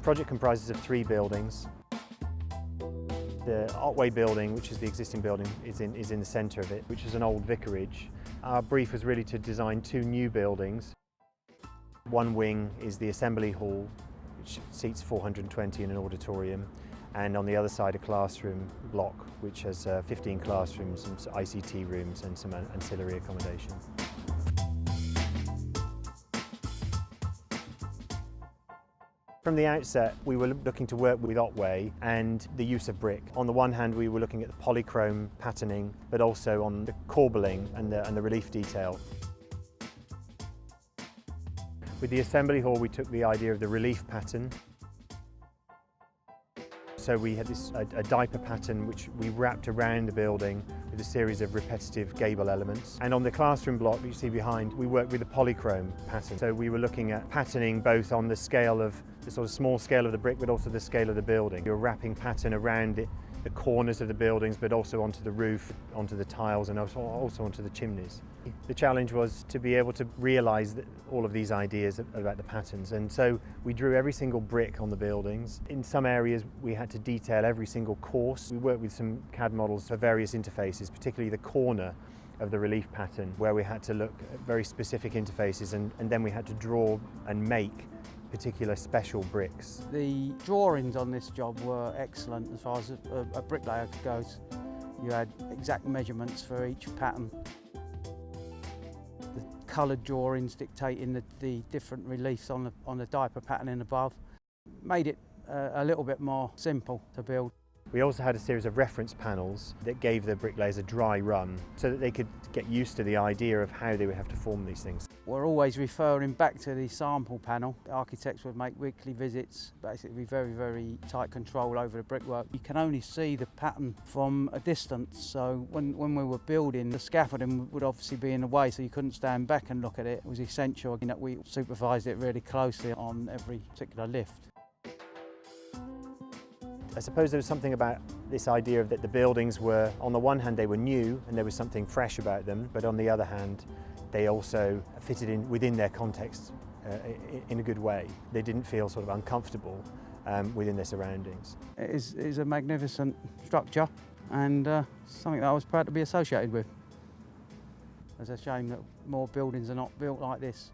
project comprises of 3 buildings. The Otway building, which is the existing building, is in the centre of it, which is an old vicarage. Our brief was really to design 2 new buildings. One wing is the assembly hall, which seats 420 in an auditorium, and on the other side a classroom block, which has 15 classrooms, some ICT rooms and some ancillary accommodation. From the outset, we were looking to work with Otway and the use of brick. On the one hand, we were looking at the polychrome patterning, but also on the corbelling and the relief detail. With the assembly hall, we took the idea of the relief pattern. So we had a diaper pattern which we wrapped around the building with a series of repetitive gable elements. And on the classroom block that you see behind, we worked with a polychrome pattern. So we were looking at patterning both on the scale of the sort of small scale of the brick, but also the scale of the building. We were wrapping pattern around it, the corners of the buildings, but also onto the roof, onto the tiles, and also onto the chimneys. The challenge was to be able to realise all of these ideas about the patterns, and so we drew every single brick on the buildings. In some areas we had to detail every single course. We worked with some CAD models for various interfaces, particularly the corner of the relief pattern, where we had to look at very specific interfaces, and then we had to draw and make particular special bricks. The drawings on this job were excellent as far as a bricklayer goes. You had exact measurements for each pattern. The coloured drawings dictating the different reliefs on the diaper patterning above made it a little bit more simple to build. We also had a series of reference panels that gave the bricklayers a dry run so that they could get used to the idea of how they would have to form these things. We're always referring back to the sample panel. Architects would make weekly visits, basically very, very tight control over the brickwork. You can only see the pattern from a distance, so when we were building, the scaffolding would obviously be in the way, so you couldn't stand back and look at it. It was essential that we supervised it really closely on every particular lift. I suppose there was something about this idea of that the buildings were, on the one hand they were new and there was something fresh about them, but on the other hand they also fitted in within their context in a good way. They didn't feel sort of uncomfortable within their surroundings. It is a magnificent structure and something that I was proud to be associated with. It's a shame that more buildings are not built like this.